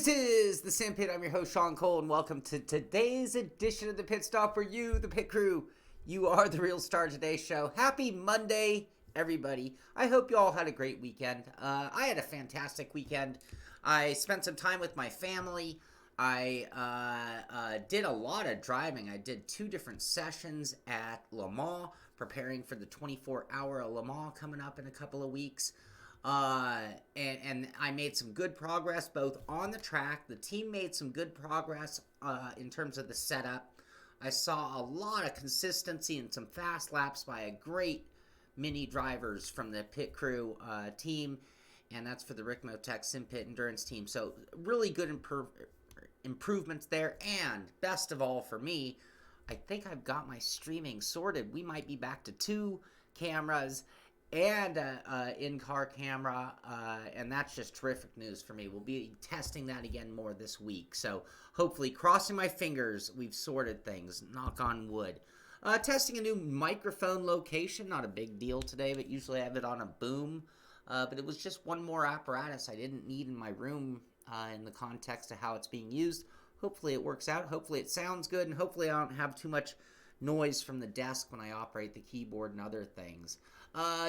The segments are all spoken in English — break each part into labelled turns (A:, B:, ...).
A: This is the Simpit. I'm your host, Shaun Cole, and welcome to today's edition of the Pit Stop, where you, the pit crew, you are the real star of today's show. Happy Monday, everybody. I hope you all had a great weekend. I had a fantastic weekend. I spent some time with my family. I did a lot of driving. I did 2 different sessions at Le Mans, preparing for the 24-hour Le Mans coming up in a couple of weeks. And I made some good progress both on the track. The team made some good progress in terms of the setup. I saw a lot of consistency and some fast laps by a great many drivers from the pit crew team, and that's for the Rick Motec Simpit Endurance team. So really good improvements there, and best of all for me, I think I've got my streaming sorted. We might be back to 2 cameras and in-car camera, and that's just terrific news for me. We'll be testing that again more this week. So hopefully, crossing my fingers, we've sorted things. Knock on wood. Testing a new microphone location. Not a big deal today, but usually I have it on a boom. But it was just one more apparatus I didn't need in my room in the context of how it's being used. Hopefully it works out. Hopefully it sounds good, and hopefully I don't have too much noise from the desk when I operate the keyboard and other things.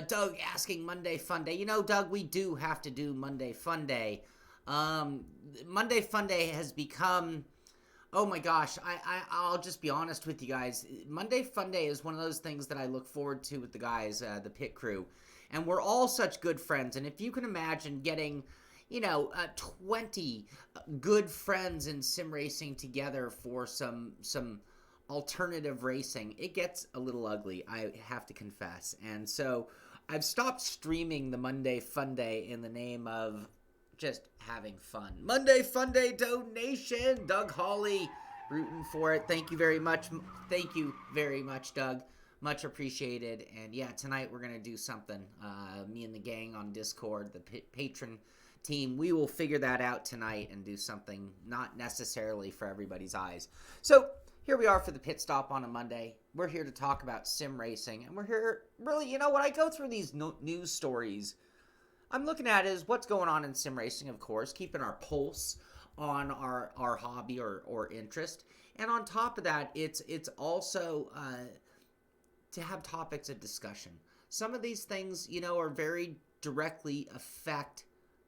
A: Doug asking Monday Fun Day. You know, Doug, we do have to do Monday Fun Day. Monday Fun Day has become, oh my gosh, I'll just be honest with you guys. Monday Fun Day is one of those things that I look forward to with the guys, the pit crew. And we're all such good friends. And if you can imagine getting, 20 good friends in sim racing together for some alternative racing, it gets a little ugly, I have to confess. And so I've stopped streaming the Monday Fun Day in the name of just having fun. Monday Fun Day donation, Doug Hawley, rooting for it. Thank you very much. Thank you very much, Doug. Much appreciated. And yeah, tonight we're going to do something. Me and the gang on Discord, the patron team, we will figure that out tonight and do something not necessarily for everybody's eyes. So here we are for the pit stop on a Monday. We're here to talk about sim racing, and we're here, really, when I go through these news stories, I'm looking at is what's going on in sim racing, of course, keeping our pulse on our hobby or interest. And on top of that, it's also to have topics of discussion. Some of these things, are very directly affect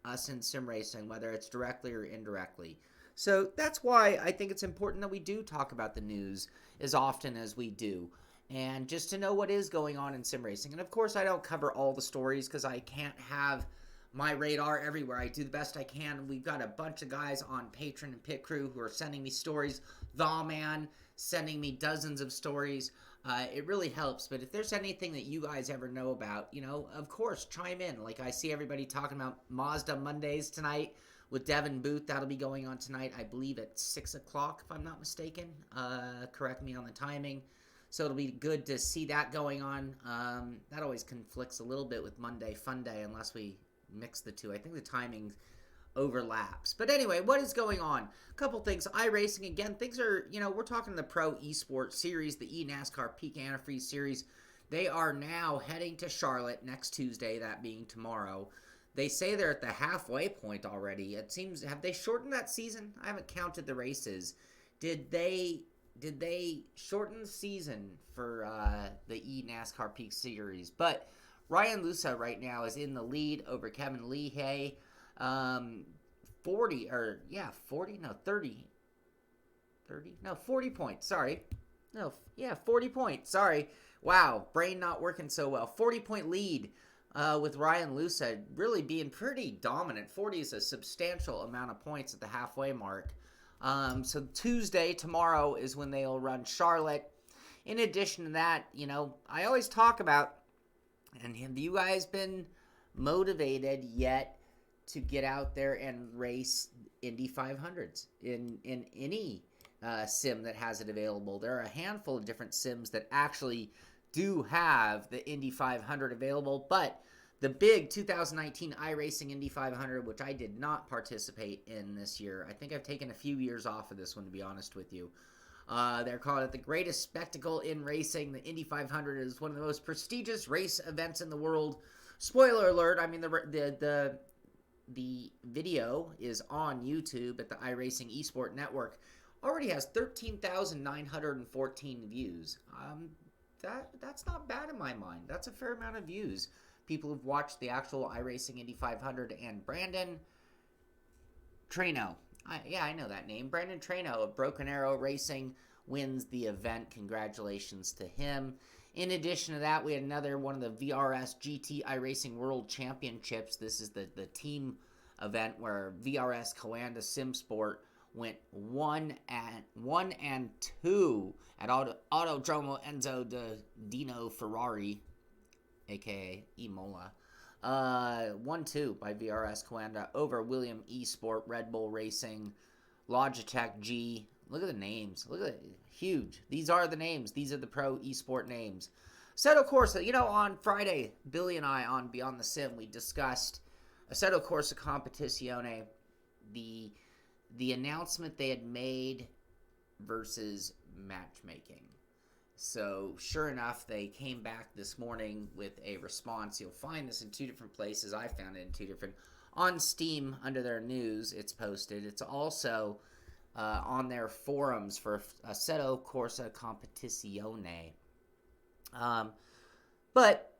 A: us in sim racing, whether it's directly or indirectly. So that's why I think it's important that we do talk about the news as often as we do, and just to know what is going on in sim racing. And of course, I don't cover all the stories because I can't have my radar everywhere. I do the best I can. We've got a bunch of guys on Patreon and Pit Crew who are sending me stories. The Man sending me dozens of stories. It really helps. But if there's anything that you guys ever know about, of course, chime in. Like I see everybody talking about Mazda Mondays tonight with Devin Booth. That'll be going on tonight, I believe, at 6 o'clock, if I'm not mistaken. Correct me on the timing. So it'll be good to see that going on. That always conflicts a little bit with Monday Fun Day unless we mix the two. I think the timing overlaps. But anyway, what is going on? A couple things. iRacing, again, things are, we're talking the Pro Esports Series, the eNASCAR Peak Antifreeze Series. They are now heading to Charlotte next Tuesday, that being tomorrow. They say they're at the halfway point already. It seems, have they shortened that season? I haven't counted the races. Did they shorten the season for the eNASCAR Peak Series? But Ryan Lusa right now is in the lead over Kevin Leahay. 40 points. Sorry. 40 points. Sorry. Wow, brain not working so well. 40-point lead. With Ryan Lusa really being pretty dominant. 40 is a substantial amount of points at the halfway mark. So Tuesday, tomorrow, is when they'll run Charlotte. In addition to that, I always talk about, and have you guys been motivated yet to get out there and race Indy 500s in any sim that has it available? There are a handful of different sims that actually do have the Indy 500 available, but the big 2019 iRacing Indy 500, which I did not participate in this year. I think I've taken a few years off of this one, to be honest with you. They're calling it the greatest spectacle in racing. The Indy 500 is one of the most prestigious race events in the world. Spoiler alert, I mean, the the video is on YouTube at the iRacing Esport Network. Already has 13,914 views. That's not bad in my mind. That's a fair amount of views. People who've watched the actual iRacing Indy 500, and Brandon Treno. I know that name. Brandon Treno of Broken Arrow Racing wins the event. Congratulations to him. In addition to that, we had another one of the VRS GT iRacing World Championships. This is the team event where VRS Coanda Simsport went 1 and 2 at Autodromo Enzo de Dino Ferrari, aka Imola. 1-2 by VRS Coanda over William Esport, Red Bull Racing, Logitech G. Look at the names. Look at it. Huge. These are the names. These are the pro esport names. Assetto Corsa. You know, on Friday, Billy and I on Beyond the Sim, we discussed Assetto Corsa Competizione, the announcement they had made versus matchmaking. So, sure enough, they came back this morning with a response. You'll find this in two different places. I found it in two different. On Steam, under their news, it's posted. It's also on their forums for Assetto Corsa Competizione. But,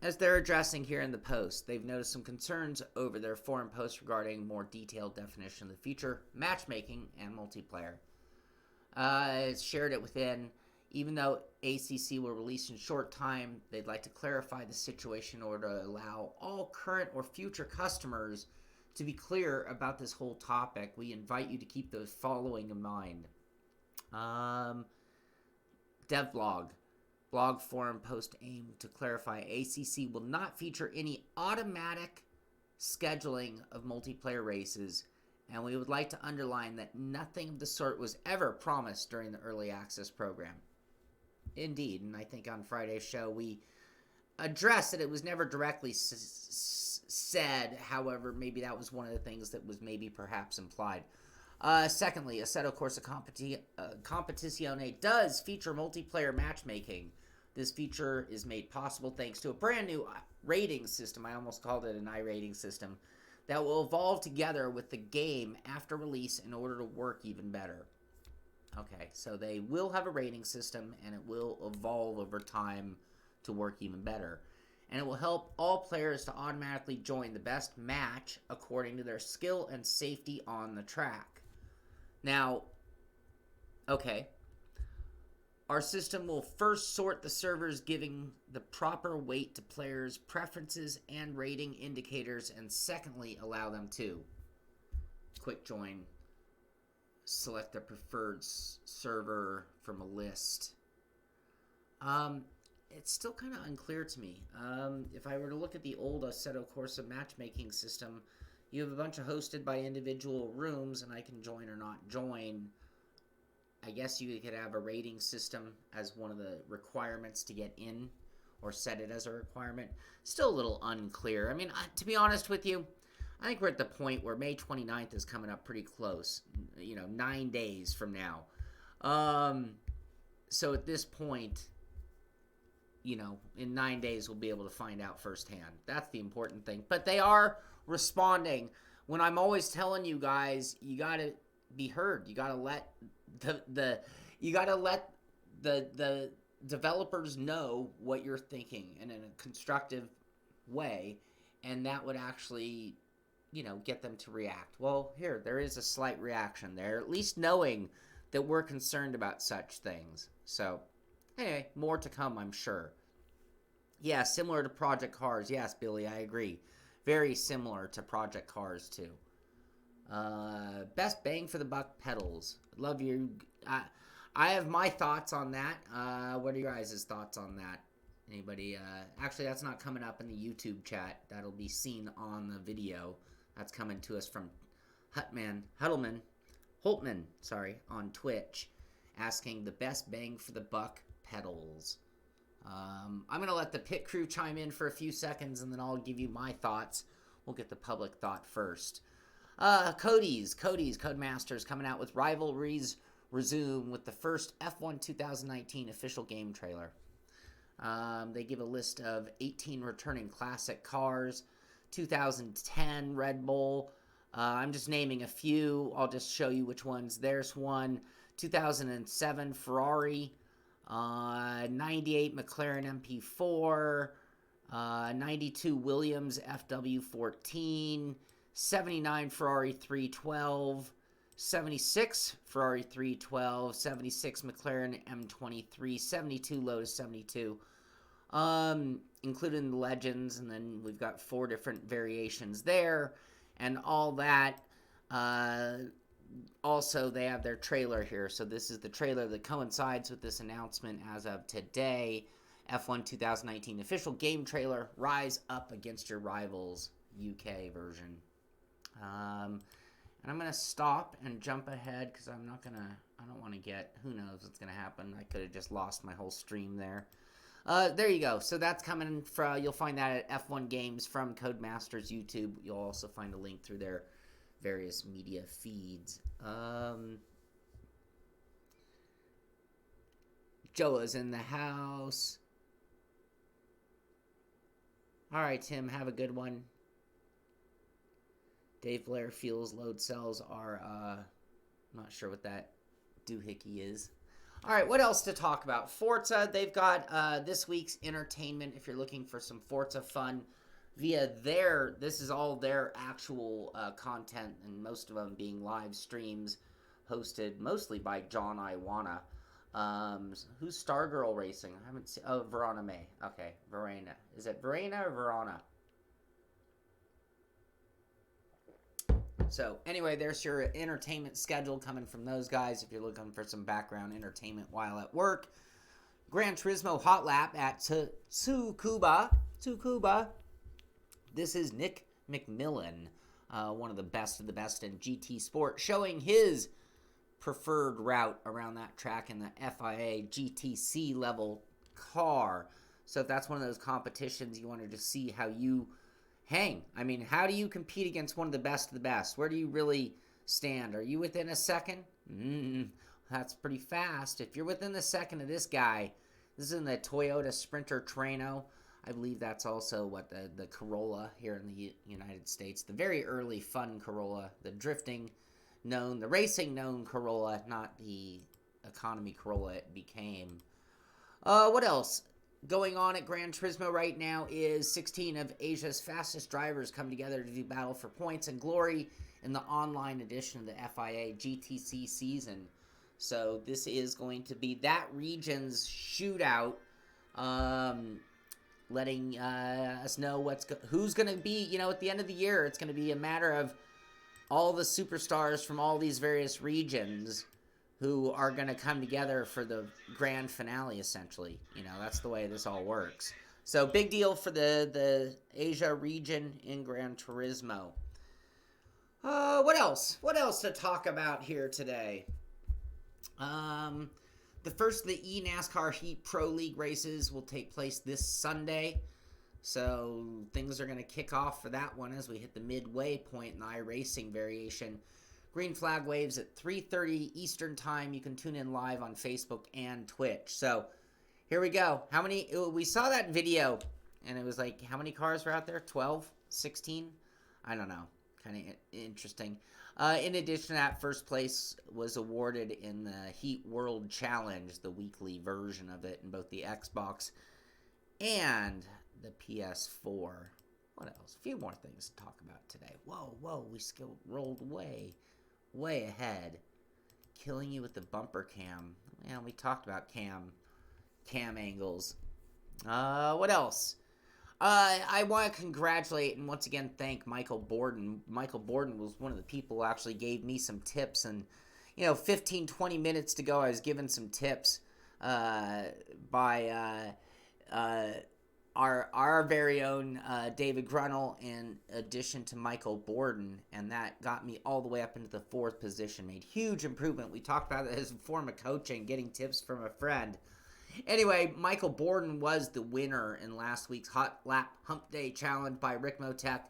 A: as they're addressing here in the post, they've noticed some concerns over their forum post regarding more detailed definition of the feature, matchmaking, and multiplayer. It's shared it within. Even though ACC will release in short time, they'd like to clarify the situation in order to allow all current or future customers to be clear about this whole topic. We invite you to keep those following in mind. Devblog. Blog forum post aimed to clarify ACC will not feature any automatic scheduling of multiplayer races, and we would like to underline that nothing of the sort was ever promised during the early access program. Indeed, and I think on Friday's show we addressed that it was never directly said. However, maybe that was one of the things that was maybe perhaps implied. Secondly, Assetto Corsa Competizione does feature multiplayer matchmaking. This feature is made possible thanks to a brand new rating system. I almost called it an iRating system that will evolve together with the game after release in order to work even better. Okay, so they will have a rating system, and it will evolve over time to work even better. And it will help all players to automatically join the best match according to their skill and safety on the track. Now, okay, our system will first sort the servers, giving the proper weight to players' preferences and rating indicators, and secondly, allow them to quick join. Select a preferred server from a list. It's still kind of unclear to me. If I were to look at the old Assetto Corsa matchmaking system, you have a bunch of hosted by individual rooms, and I can join or not join. I guess you could have a rating system as one of the requirements to get in, or set it as a requirement. Still a little unclear. I mean, to be honest with you, I think we're at the point where May 29th is coming up pretty close. 9 days from now. So at this point, in 9 days we'll be able to find out firsthand. That's the important thing. But they are responding. When I'm always telling you guys, you got to be heard. You got to let the developers know what you're thinking, and in a constructive way, and that would actually get them to react. Well, there is a slight reaction there, at least knowing that we're concerned about such things. So, anyway, more to come, I'm sure. Yeah, similar to Project Cars. Yes, Billy, I agree. Very similar to Project Cars, too. Best bang for the buck pedals. Love you. I have my thoughts on that. What are your guys' thoughts on that? Anybody? Actually, that's not coming up in the YouTube chat. That'll be seen on the video. That's coming to us from Holtman, on Twitch, asking the best bang for the buck pedals. I'm going to let the pit crew chime in for a few seconds, and then I'll give you my thoughts. We'll get the public thought first. Codemasters coming out with Rivalries Resume with the first F1 2019 official game trailer. They give a list of 18 returning classic cars. 2010 Red Bull. I'm just naming a few. I'll just show you which ones. There's one. 2007 Ferrari. 98 McLaren MP4. 92 Williams FW14. 79 Ferrari 312. 76 Ferrari 312. 76 McLaren M23. 72 Lotus 72. Including the legends, and then we've got 4 different variations there, and all that. Also, they have their trailer here, so this is the trailer that coincides with this announcement as of today. F1 2019 official game trailer, Rise Up Against Your Rivals, UK version. And I'm going to stop and jump ahead, because I don't want to get, who knows what's going to happen. I could have just lost my whole stream there. There you go. So that's coming from, you'll find that at F1 Games from Codemasters YouTube. You'll also find a link through their various media feeds. Joa's in the house. All right, Tim, have a good one. Dave Blair feels load cells are, not sure what that doohickey is. All right, what else to talk about? Forza, they've got this week's entertainment. If you're looking for some Forza fun via this is all their actual content, and most of them being live streams hosted mostly by John Iwana. Who's Stargirl Racing? I haven't seen, oh, Verona May. Okay, Verena. Is it Verena or Verona? So, anyway, there's your entertainment schedule coming from those guys if you're looking for some background entertainment while at work. Gran Turismo Hot Lap at Tsukuba. This is Nick McMillan, one of the best in GT Sport, showing his preferred route around that track in the FIA GTC level car. So if that's one of those competitions you wanted to see how you hang. I mean, how do you compete against one of the best? Where do you really stand? Are you within a second? That's pretty fast. If you're within the second of this guy, this is in the Toyota Sprinter Trano. I believe that's also what the Corolla here in the United States. The very early fun Corolla, the racing known Corolla, not the economy Corolla it became. What else? Going on at Gran Turismo right now is 16 of Asia's fastest drivers come together to do battle for points and glory in the online edition of the FIA GTC season. So this is going to be that region's shootout, letting us know who's going to be, at the end of the year. It's going to be a matter of all the superstars from all these various regions who are going to come together for the grand finale, essentially. That's the way this all works. So, big deal for the Asia region in Gran Turismo. What else? What else to talk about here today? The first of the eNASCAR Heat Pro League races will take place this Sunday. So, things are going to kick off for that one as we hit the midway point in the iRacing variation. Green flag waves at 3:30 Eastern Time. You can tune in live on Facebook and Twitch. So, here we go. We saw that video, and it was like, how many cars were out there? 12? 16? I don't know. Kind of interesting. In addition to that, first place was awarded in the Heat World Challenge, the weekly version of it, in both the Xbox and the PS4. What else? A few more things to talk about today. Whoa, we still rolled way ahead. Killing you with the bumper cam. Yeah, we talked about cam angles. What else? I want to congratulate and once again thank Michael Borden. Michael Borden was one of the people who actually gave me some tips, and 15-20 minutes to go I was given some tips by our very own David Grunnell, in addition to Michael Borden, and that got me all the way up into the 4th position. Made huge improvement. We talked about it as a form of coaching, getting tips from a friend. Anyway, Michael Borden was the winner in last week's Hot Lap Hump Day Challenge by Rick Motek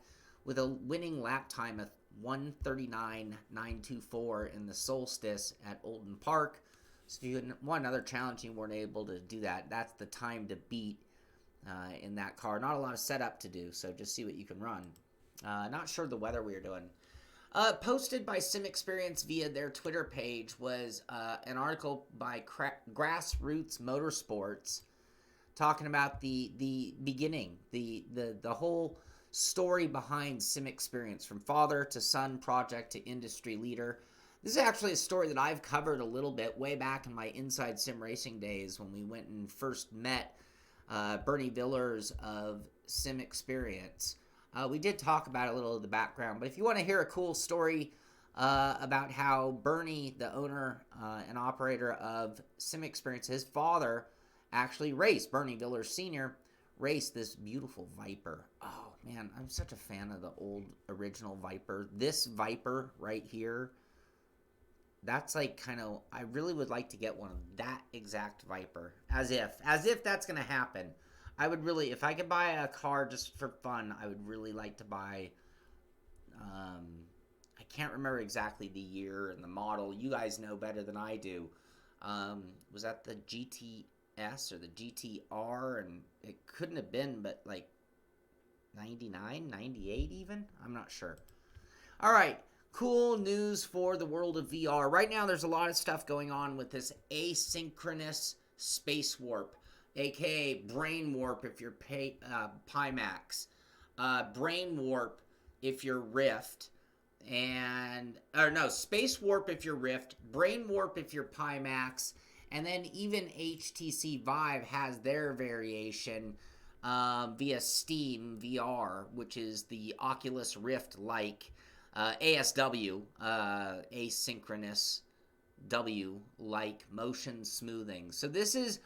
A: with a winning lap time of 1:39.924 in the Solstice at Oulton Park. So if you want another challenge and you weren't able to do that, that's the time to beat in that car. Not a lot of setup to do, so just see what you can run. Not sure the weather we were doing. Posted by Xperience via their Twitter page was an article by Grassroots Motorsports talking about the beginning, the whole story behind Xperience, from father to son project to industry leader. This is actually a story that I've covered a little bit way back in my Inside Sim Racing days when we went and first met Bernie Villers of Xperience. We did talk about a little of the background, but if you want to hear a cool story about how Bernie, the owner and operator of Xperience, his father actually raced, Bernie Villers Sr., raced this beautiful Viper. Oh, man, I'm such a fan of the old original Viper. This Viper right here, that's like kind of, I really would like to get one of that exact Viper. As if that's going to happen. I would really, if I could buy a car just for fun, I would really like to buy, I can't remember exactly the year and the model. You guys know better than I do. Was that the GTS or the GTR? And it couldn't have been but like 99, 98 even? I'm not sure. All right. Cool news for the world of VR. Right now, there's a lot of stuff going on with this asynchronous space warp, aka brain warp if you're Pimax, brain warp if you're Rift, space warp if you're Rift, brain warp if you're Pimax, and then even HTC Vive has their variation via Steam VR, which is the Oculus Rift-like. ASW, asynchronous W-like motion smoothing. So this is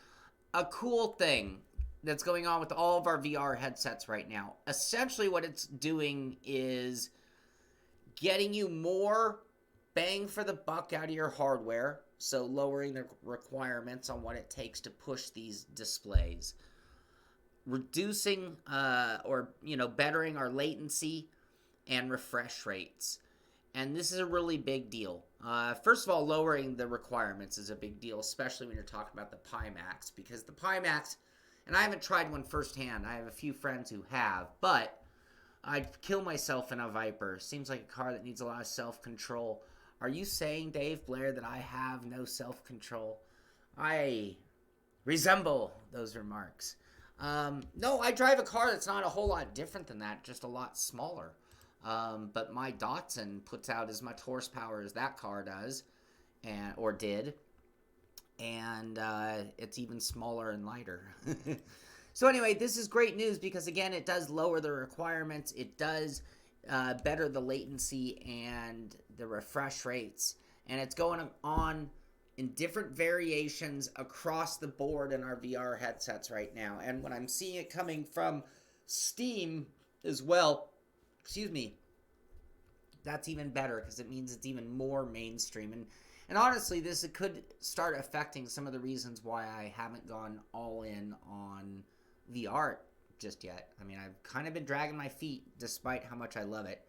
A: a cool thing that's going on with all of our VR headsets right now. Essentially what it's doing is getting you more bang for the buck out of your hardware, so lowering the requirements on what it takes to push these displays, reducing bettering our latency and refresh rates. And this is a really big deal. First of all, lowering the requirements is a big deal, especially when you're talking about the Pimax, because the Pimax, and I haven't tried one firsthand, I have a few friends who have, but I'd kill myself in a Viper. Seems like a car that needs a lot of self-control. Are you saying, Dave Blair, that I have no self-control? I resemble those remarks. No, I drive a car that's not a whole lot different than that, just a lot smaller. But my Datsun puts out as much horsepower as that car does, or did, and it's even smaller and lighter. So anyway, this is great news because, again, it does lower the requirements. It does better the latency and the refresh rates, and it's going on in different variations across the board in our VR headsets right now. And when I'm seeing it coming from Steam as well, that's even better because it means it's even more mainstream. And honestly, this could start affecting some of the reasons why I haven't gone all in on VR just yet. I mean, I've kind of been dragging my feet despite how much I love it.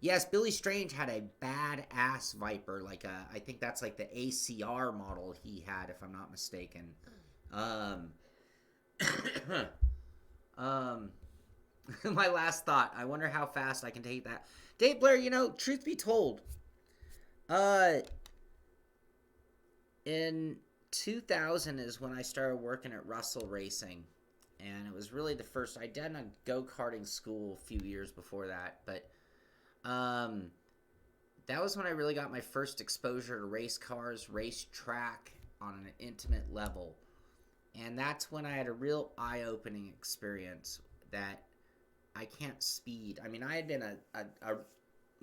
A: Yes, Billy Strange had a badass Viper, I think that's like the ACR model he had, if I'm not mistaken. My last thought. I wonder how fast I can take that. Dave Blair, truth be told, in 2000 is when I started working at Russell Racing. And it was really the first. I did a go-karting school a few years before that. But that was when I really got my first exposure to race cars, race track on an intimate level. And that's when I had a real eye-opening experience that I can't speed. I mean, I had been a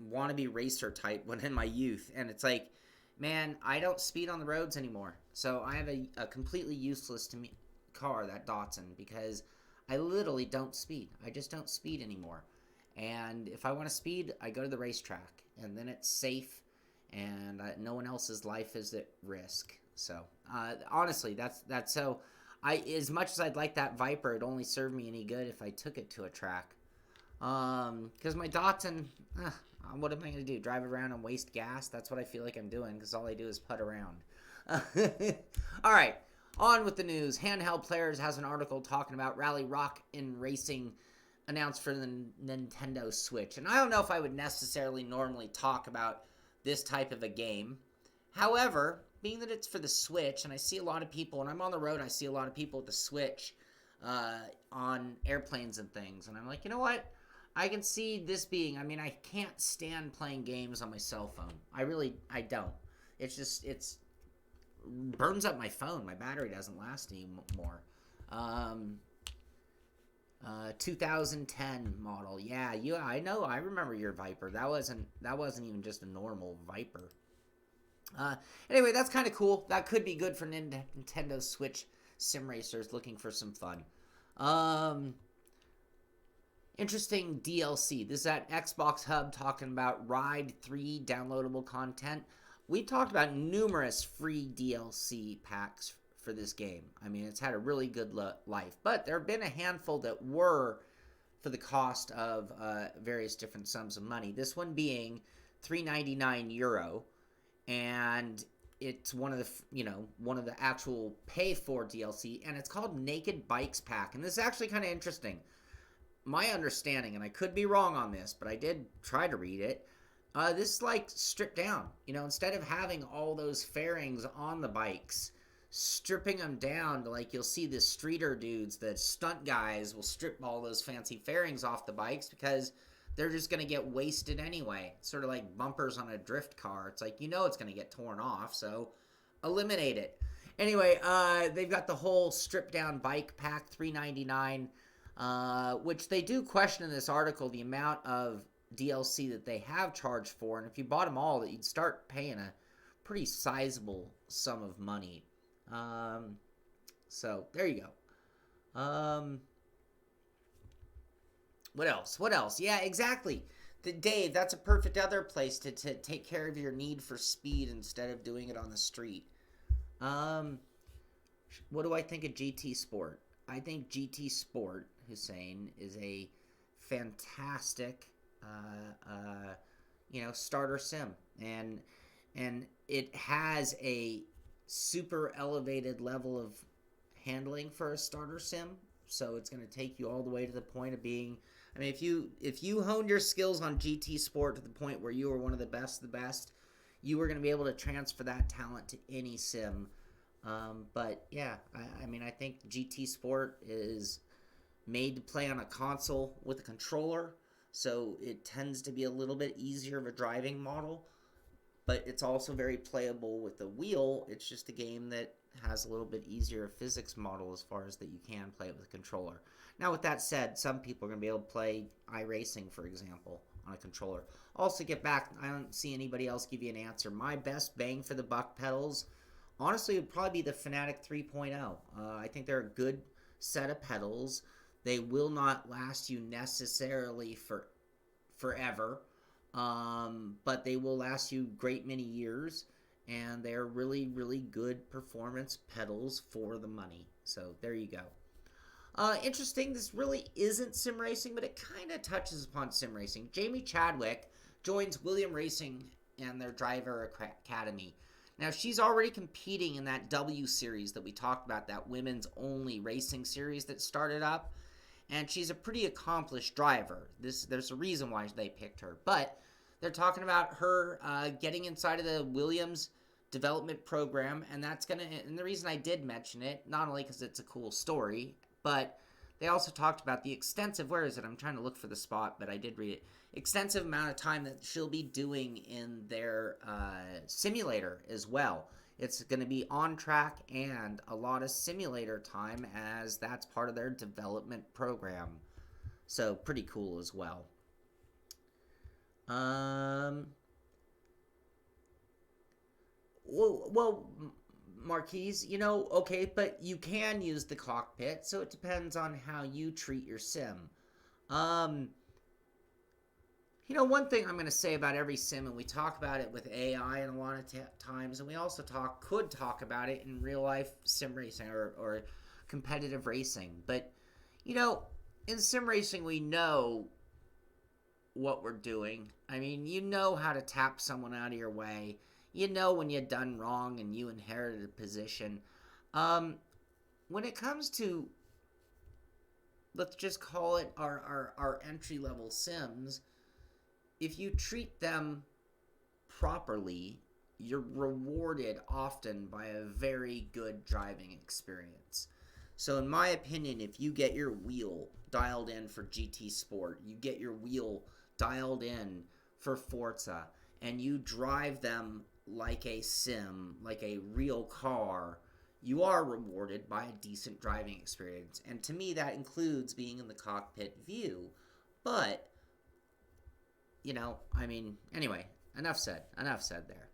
A: wannabe racer type when in my youth, and it's like, man, I don't speed on the roads anymore. So I have a completely useless to me car, that Datsun, because I literally don't speed. I just don't speed anymore. And if I want to speed, I go to the racetrack, and then it's safe, and no one else's life is at risk. So honestly, that's so. As much as I'd like that Viper, it only served me any good if I took it to a track. Because my Datsun, what am I going to do? Drive around and waste gas? That's what I feel like I'm doing, because all I do is putt around. All right, on with the news. Handheld Players has an article talking about Rally Rock in Racing announced for the Nintendo Switch. And I don't know if I would necessarily normally talk about this type of a game. However, being that it's for the Switch, and I see a lot of people, and I'm on the road, I see a lot of people with the Switch on airplanes and things. And I'm like, you know what? I can see this being, I mean, I can't stand playing games on my cell phone. I don't. It's just, it's burns up my phone. My battery doesn't last anymore. 2010 model. Yeah, I know. I remember your Viper. That wasn't even just a normal Viper. Anyway, that's kind of cool. That could be good for Nintendo Switch sim racers looking for some fun. Interesting DLC. This is at Xbox Hub talking about Ride 3 downloadable content. We talked about numerous free DLC packs for this game. I mean, it's had a really good life. But there have been a handful that were for the cost of various different sums of money. This one being €3.99, and it's one of the actual pay for DLC, and it's called Naked Bikes Pack. And this is actually kind of interesting. My understanding, and I could be wrong on this, but I did try to read it. This is like stripped down. Instead of having all those fairings on the bikes, stripping them down to, like, you'll see the streeter dudes, the stunt guys will strip all those fancy fairings off the bikes because they're just going to get wasted anyway. It's sort of like bumpers on a drift car. It's like, it's going to get torn off, so eliminate it. Anyway, they've got the whole stripped down bike pack, $3.99. Which they do question in this article the amount of DLC that they have charged for, and if you bought them all, that you'd start paying a pretty sizable sum of money. So there you go. What else? Yeah, exactly. Dave, that's a perfect other place to take care of your need for speed instead of doing it on the street. What do I think of GT Sport? I think GT Sport, Hussein, is a fantastic, starter sim, and it has a super elevated level of handling for a starter sim. So it's going to take you all the way to the point of being. I mean, if you honed your skills on GT Sport to the point where you were one of the best, you were going to be able to transfer that talent to any sim. But yeah, I think GT Sport is made to play on a console with a controller, so it tends to be a little bit easier of a driving model, but it's also very playable with the wheel. It's just a game that has a little bit easier physics model as far as that you can play it with a controller. Now, with that said, some people are going to be able to play iRacing, for example, on a controller. Also, get back, I don't see anybody else give you an answer. My best bang for the buck pedals, honestly, would probably be the Fanatic 3.0. I think they're a good set of pedals. They will not last you necessarily forever, but they will last you a great many years, and they're really, really good performance pedals for the money. So there you go. Interesting, this really isn't sim racing, but it kind of touches upon sim racing. Jamie Chadwick joins William Racing and their Driver Academy. Now, she's already competing in that W series that we talked about, that women's only racing series that started up. And she's a pretty accomplished driver. There's a reason why they picked her. But they're talking about her getting inside of the Williams development program. And and the reason I did mention it, not only because it's a cool story, but they also talked about the extensive, where is it? I'm trying to look for the spot, but I did read it. Extensive amount of time that she'll be doing in their simulator as well. It's going to be on track and a lot of simulator time, as that's part of their development program. So pretty cool as well. Well, Marquise, okay, but you can use the cockpit, so it depends on how you treat your sim. One thing I'm going to say about every sim, and we talk about it with AI and a lot of times, and we also could talk about it in real life sim racing or competitive racing. But, in sim racing, we know what we're doing. I mean, you know how to tap someone out of your way. You know when you've done wrong and you inherited a position. When it comes to let's just call it our entry-level sims, if you treat them properly, you're rewarded often by a very good driving experience. So in my opinion, if you get your wheel dialed in for GT Sport, you get your wheel dialed in for Forza, and you drive them like a sim, like a real car, you are rewarded by a decent driving experience. And to me, that includes being in the cockpit view. But, anyway, enough said there.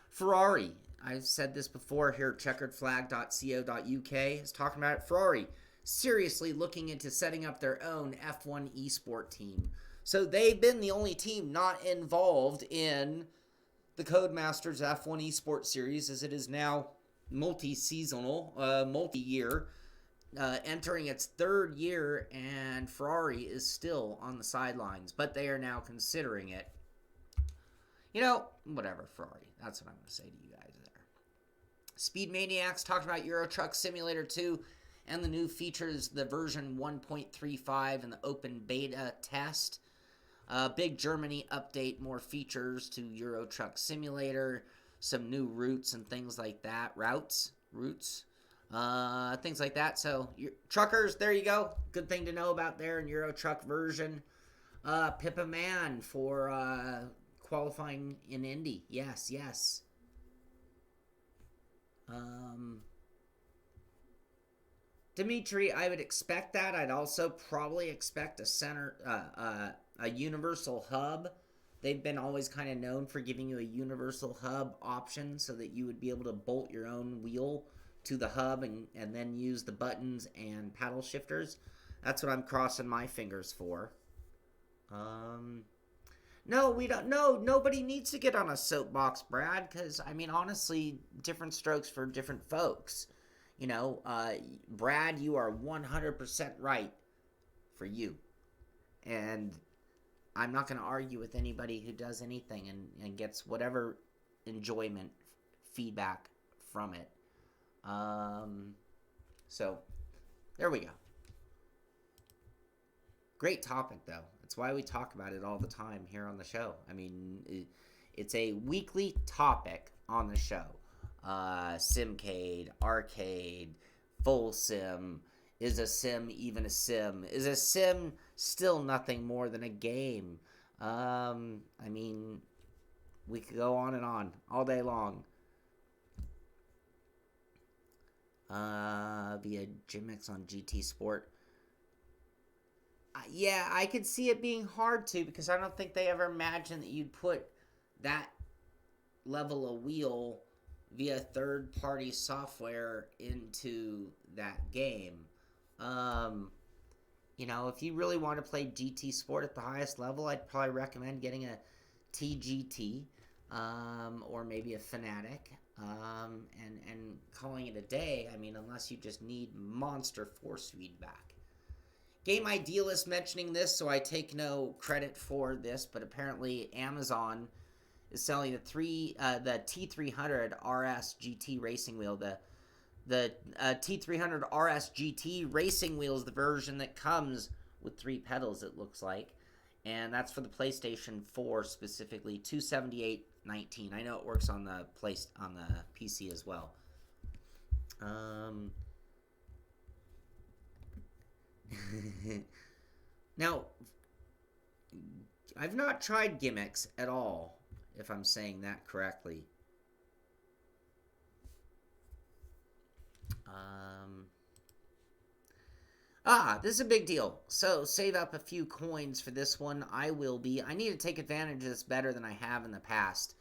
A: Ferrari, I've said this before here, checkeredflag.co.uk is talking about it. Ferrari seriously looking into setting up their own F1 esport team. So they've been the only team not involved in the Codemasters F1 Esports Series, as it is now multi-seasonal, multi-year, entering its third year, and Ferrari is still on the sidelines, but they are now considering it. Whatever, Ferrari. That's what I'm going to say to you guys there. Speed Maniacs talked about Euro Truck Simulator 2 and the new features, the version 1.35 and the open beta test. Big Germany update, more features to Euro Truck Simulator, some new routes and things like that. Routes, things like that. So, truckers, there you go. Good thing to know about there in Euro Truck version. Pippa Man for qualifying in Indy. Yes. Dimitri, I would expect that. I'd also probably expect a universal hub. They've been always kind of known for giving you a universal hub option so that you would be able to bolt your own wheel to the hub and then use the buttons and paddle shifters. That's what I'm crossing my fingers for. No, we don't. No, nobody needs to get on a soapbox, Brad, because, honestly, different strokes for different folks. Brad, you are 100% right for you. And I'm not going to argue with anybody who does anything and gets whatever enjoyment, feedback from it. So, there we go. Great topic, though. That's why we talk about it all the time here on the show. It's a weekly topic on the show. Simcade, arcade, full sim. Is a sim even a sim? Is a sim still nothing more than a game? We could go on and on all day long. Via Gimmicks on GT Sport. Yeah, I could see it being hard to, because I don't think they ever imagined that you'd put that level of wheel via third-party software into that game. If you really want to play GT Sport at the highest level, I'd probably recommend getting a TGT, or maybe a Fanatic, and calling it a day. Unless you just need monster force feedback. Game Idealist mentioning this, so I take no credit for this, but apparently Amazon is selling the T300 RS GT racing wheel. The T300 RS GT racing wheel is the version that comes with 3 pedals, it looks like, and that's for the PlayStation 4 specifically, $278.19. I know it works on the PC as well. Now, I've not tried Gimmicks at all, if I'm saying that correctly. This is a big deal. So, save up a few coins for this one. I need to take advantage of this better than I have in the past.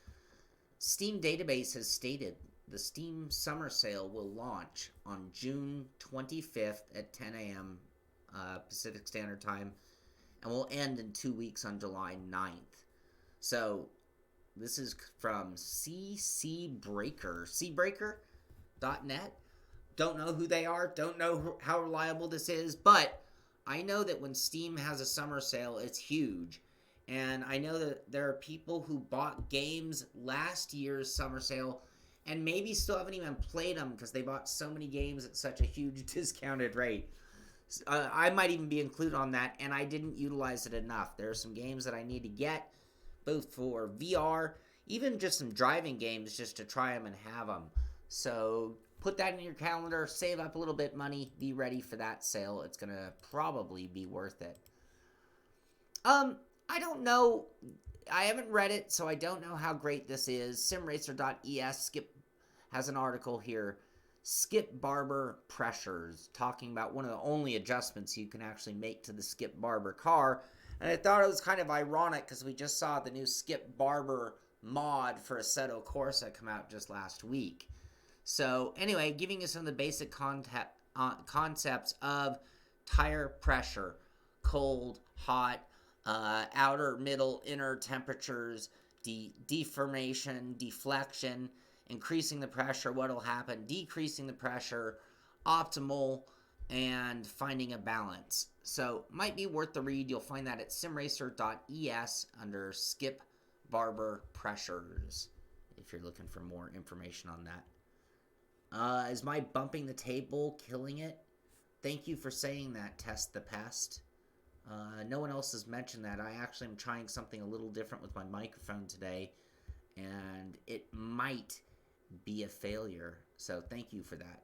A: Steam Database has stated the Steam Summer Sale will launch on June 25th at 10 a.m. Pacific Standard Time, and will end in 2 weeks on July 9th. So, this is from Seabreaker.net. Don't know who they are, don't know how reliable this is, but I know that when Steam has a summer sale, it's huge. And I know that there are people who bought games last year's summer sale and maybe still haven't even played them because they bought so many games at such a huge discounted rate. I might even be included on that, and I didn't utilize it enough. There are some games that I need to get, both for VR, even just some driving games, just to try them and have them. So put that in your calendar, save up a little bit money, be ready for that sale. It's going to probably be worth it. I don't know. I haven't read it, so I don't know how great this is. Simracer.es Skip has an article here. Skip Barber pressures, talking about one of the only adjustments you can actually make to the Skip Barber car. And I thought it was kind of ironic because we just saw the new Skip Barber mod for Assetto Corsa come out just last week. So anyway, giving you some of the basic concepts of tire pressure, cold, hot, outer, middle, inner temperatures, deformation, deflection, increasing the pressure, what will happen, decreasing the pressure, optimal, and finding a balance. So might be worth the read. You'll find that at simracer.es under Skip Barber pressures if you're looking for more information on that. Is my bumping the table killing it? Thank you for saying that, Test the Pest. No one else has mentioned that. I actually am trying something a little different with my microphone today, and it might be a failure. So thank you for that,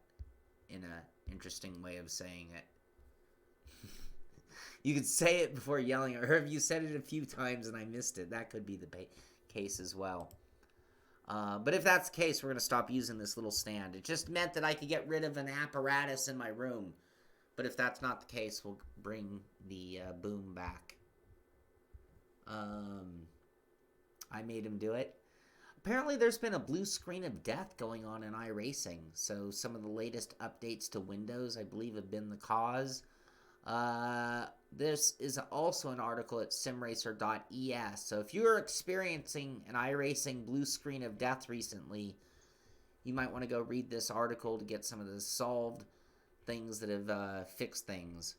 A: in an interesting way of saying it. You could say it before yelling, or if you said it a few times and I missed it, that could be the case as well. But if that's the case, we're going to stop using this little stand. It just meant that I could get rid of an apparatus in my room. But if that's not the case, we'll bring the boom back. I made him do it. Apparently there's been a blue screen of death going on in iRacing. So some of the latest updates to Windows, I believe, have been the cause. This is also an article at simracer.es. So if you're experiencing an iRacing blue screen of death recently, you might want to go read this article to get some of the solved things that have fixed things.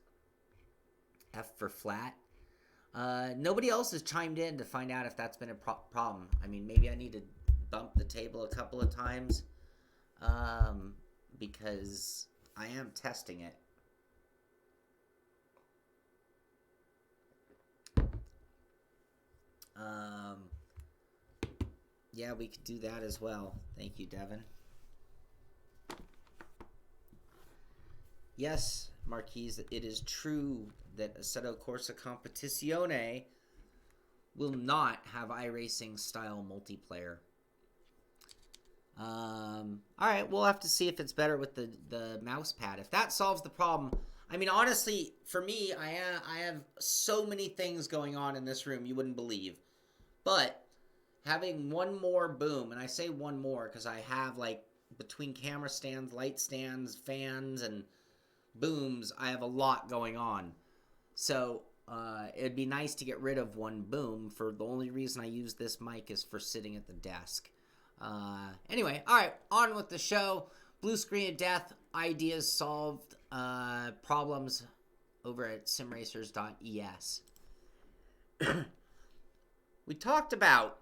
A: F for flat. Nobody else has chimed in to find out if that's been a problem. I mean, maybe I need to bump the table a couple of times because I am testing it. Yeah, we could do that as well. Thank you, Devin. Yes, Marquise, it is true that Assetto Corsa Competizione will not have iRacing style multiplayer. Alright, we'll have to see if it's better with the mouse pad. If that solves the problem, I mean, honestly, for me, I have so many things going on in this room you wouldn't believe. But having one more boom, and I say one more because I have, like, between camera stands, light stands, fans, and booms, I have a lot going on. So it'd be nice to get rid of one boom. For the only reason I use this mic is for sitting at the desk. Anyway, all right, on with the show. Blue screen of death, ideas solved, problems over at simracers.es. We talked about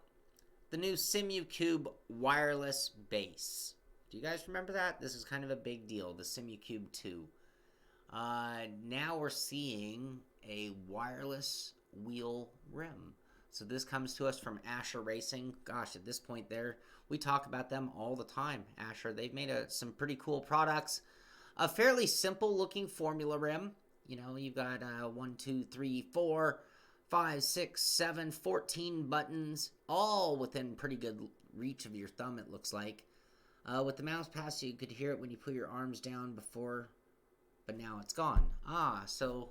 A: the new SimuCube wireless base. Do you guys remember that? This is kind of a big deal, the SimuCube 2. Now we're seeing a wireless wheel rim. So this comes to us from Asher Racing. Gosh, at this point we talk about them all the time. Asher, they've made some pretty cool products. A fairly simple looking formula rim. You know, you've got 1, 2, 3, 4, 5, 6, 7, 14 buttons, all within pretty good reach of your thumb, it looks like. With the mouse pad, you could hear it when you put your arms down before, but now it's gone. So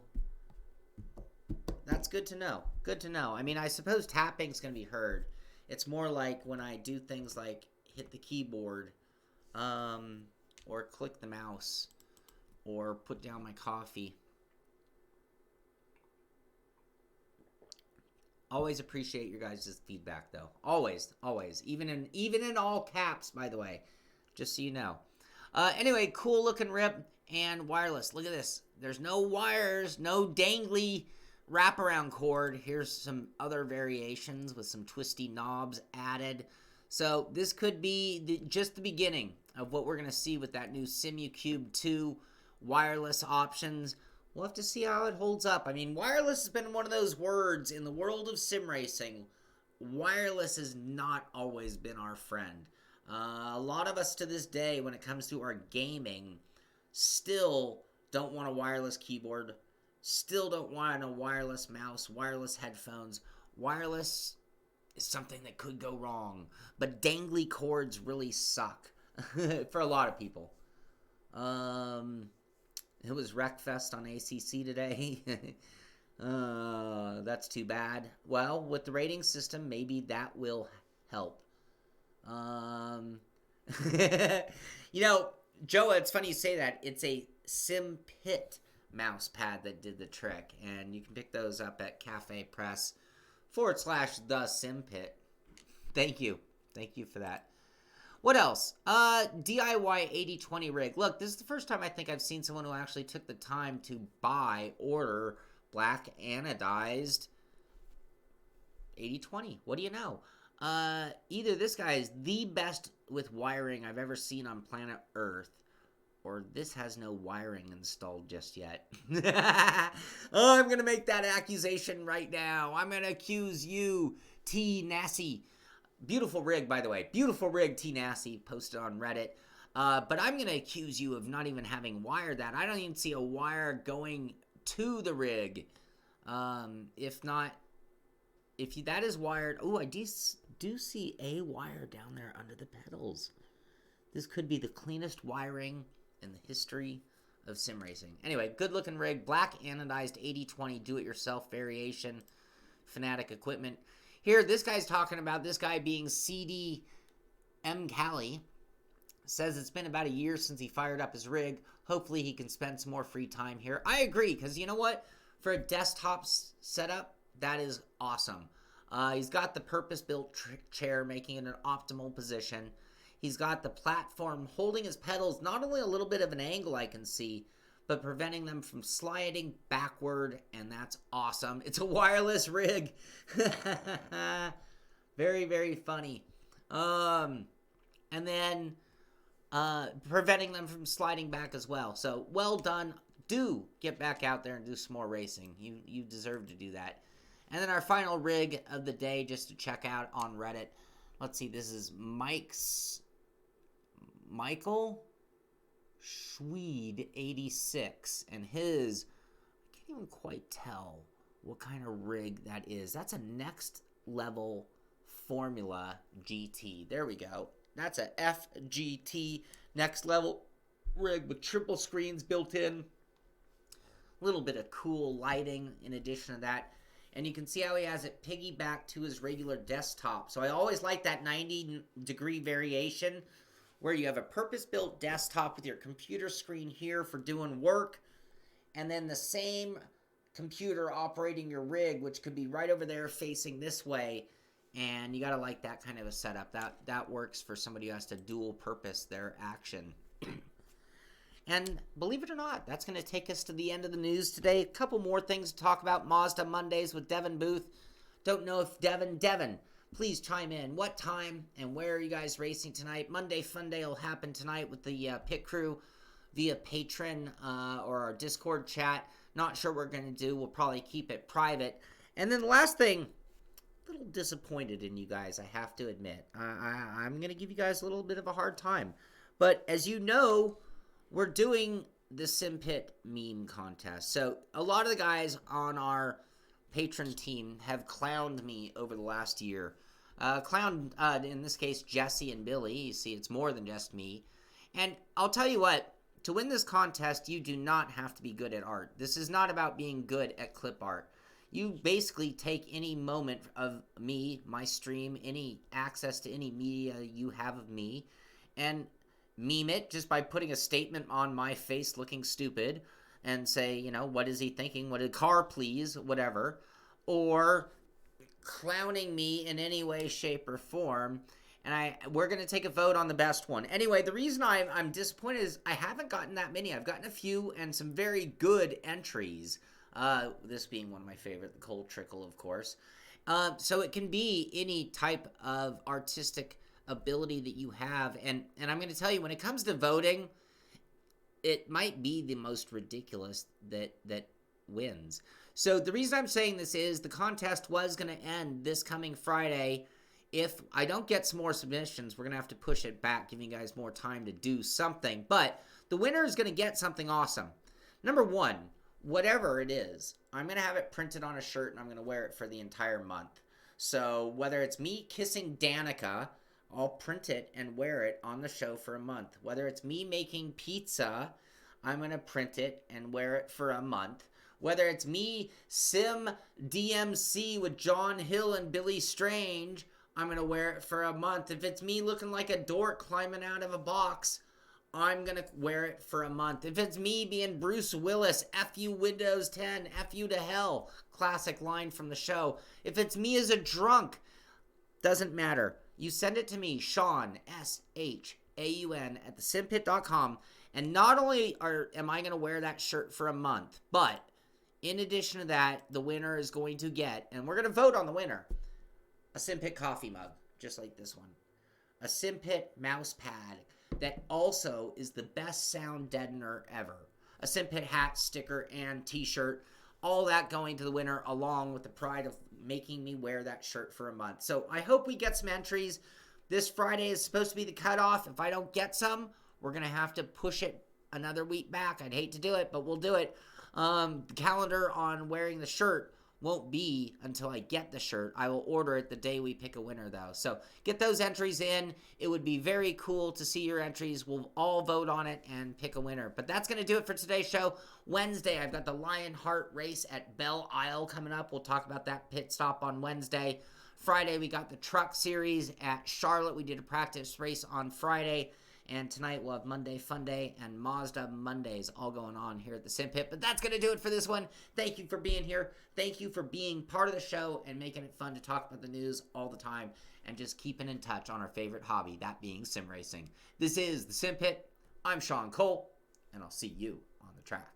A: that's good to know. Good to know. I mean, I suppose tapping's going to be heard. It's more like when I do things like hit the keyboard, or click the mouse, or put down my coffee. Always appreciate your guys' feedback, though. Always, always. Even in all caps, by the way. Just so you know. Anyway, cool looking rip and wireless. Look at this. There's no wires, no dangly wraparound cord. Here's some other variations with some twisty knobs added. So this could be just the beginning of what we're going to see with that new SimuCube 2 wireless options. We'll have to see how it holds up. I mean, wireless has been one of those words in the world of sim racing. Wireless has not always been our friend. A lot of us to this day, when it comes to our gaming, still don't want a wireless keyboard, still don't want a wireless mouse, wireless headphones. Wireless is something that could go wrong, but dangly cords really suck for a lot of people. It was Wreckfest on ACC today. That's too bad. Well, with the rating system, maybe that will help. You know, Joe, it's funny you say that. It's a Simpit mouse pad that did the trick, and you can pick those up at Cafe Press /the Simpit. Thank you for that. What else? DIY 80/20 rig. Look, this is the first time I think I've seen someone who actually took the time to order black anodized 80/20. What do you know? Either this guy is the best with wiring I've ever seen on planet Earth, or this has no wiring installed just yet. Oh, I'm going to make that accusation right now. I'm going to accuse you, T. Nassie. Beautiful rig, by the way. Beautiful rig, T. Nassie, posted on Reddit. But I'm going to accuse you of not even having wired that. I don't even see a wire going to the rig. If that is wired... Oh, I do see a wire down there under the pedals. This could be the cleanest wiring in the history of sim racing. Anyway, good-looking rig. Black anodized 80/20 do-it-yourself variation. Fanatic equipment. Here, this guy's talking about this guy being CD M. Cali. Says it's been about a year since he fired up his rig. Hopefully he can spend some more free time here. I agree, because you know what? For a desktop setup, that is awesome. He's got the purpose-built chair, making it an optimal position. He's got the platform holding his pedals, not only a little bit of an angle I can see, but preventing them from sliding backward, and that's awesome. It's a wireless rig. Very, very funny. And then preventing them from sliding back as well. So, well done. Do get back out there and do some more racing. You deserve to do that. And then our final rig of the day, just to check out on Reddit. Let's see, this is Michael Schweed 86, and his, I can't even quite tell what kind of rig that is. That's a next level Formula GT. There we go. That's a FGT next level rig with triple screens built in. A little bit of cool lighting in addition to that. And you can see how he has it piggyback to his regular desktop. So I always like that 90-degree variation where you have a purpose-built desktop with your computer screen here for doing work, and then the same computer operating your rig, which could be right over there facing this way, and you gotta like that kind of a setup. That works for somebody who has to dual purpose their action. And believe it or not, that's going to take us to the end of the news today. A couple more things to talk about. Mazda Mondays with Devin Booth. Don't know if Devin, please chime in. What time and where are you guys racing tonight? Monday Fun Day will happen tonight with the pit crew via Patreon or our Discord chat. Not sure what we're going to do. We'll probably keep it private. And then the last thing, a little disappointed in you guys, I have to admit. I'm going to give you guys a little bit of a hard time. But as you know, we're doing the Simpit meme contest. So a lot of the guys on our patron team have clowned me over the last year. Clowned, in this case, Jesse and Billy. You see, it's more than just me. And I'll tell you what, to win this contest, you do not have to be good at art. This is not about being good at clip art. You basically take any moment of me, my stream, any access to any media you have of me, and meme it just by putting a statement on my face looking stupid and say, you know, what is he thinking? What a car, please, whatever. Or clowning me in any way, shape, or form. And we're going to take a vote on the best one. Anyway, the reason I'm disappointed is I haven't gotten that many. I've gotten a few and some very good entries. This being one of my favorite, the Cold Trickle, of course. So it can be any type of artistic ability that you have. And I'm going to tell you, when it comes to voting, it might be the most ridiculous that wins. So the reason I'm saying this is the contest was going to end this coming Friday. If I don't get some more submissions, we're going to have to push it back, giving you guys more time to do something. But the winner is going to get something awesome. Number one, whatever it is, I'm going to have it printed on a shirt and I'm going to wear it for the entire month. So whether it's me kissing Danica, I'll print it and wear it on the show for a month. Whether it's me making pizza, I'm going to print it and wear it for a month. Whether it's me sim DMC with John Hill and Billy Strange, I'm going to wear it for a month. If it's me looking like a dork climbing out of a box, I'm going to wear it for a month. If it's me being Bruce Willis, F you Windows 10, F you to hell, classic line from the show. If it's me as a drunk, doesn't matter. You send it to me, Shaun, SHAUN, at thesimpit.com. And not only am I going to wear that shirt for a month, but in addition to that, the winner is going to get, and we're going to vote on the winner, a Simpit coffee mug, just like this one. A Simpit mouse pad that also is the best sound deadener ever. A Simpit hat, sticker, and t-shirt. All that going to the winner along with the pride of making me wear that shirt for a month. So I hope we get some entries. This Friday is supposed to be the cutoff. If I don't get some, we're going to have to push it another week back. I'd hate to do it, but we'll do it. The calendar on wearing the shirt won't be until I get the shirt. I will order it the day we pick a winner, though. So get those entries in. It would be very cool to see your entries. We'll all vote on it and pick a winner. But that's going to do it for today's show. Wednesday, I've got the Lionheart race at Belle Isle coming up. We'll talk about that pit stop on Wednesday. Friday, we got the Truck Series at Charlotte. We did a practice race on Friday. And tonight we'll have Monday Fun Day and Mazda Mondays all going on here at the Simpit. But that's going to do it for this one. Thank you for being here. Thank you for being part of the show and making it fun to talk about the news all the time and just keeping in touch on our favorite hobby, that being sim racing. This is the Simpit. I'm Shaun Cole, and I'll see you on the track.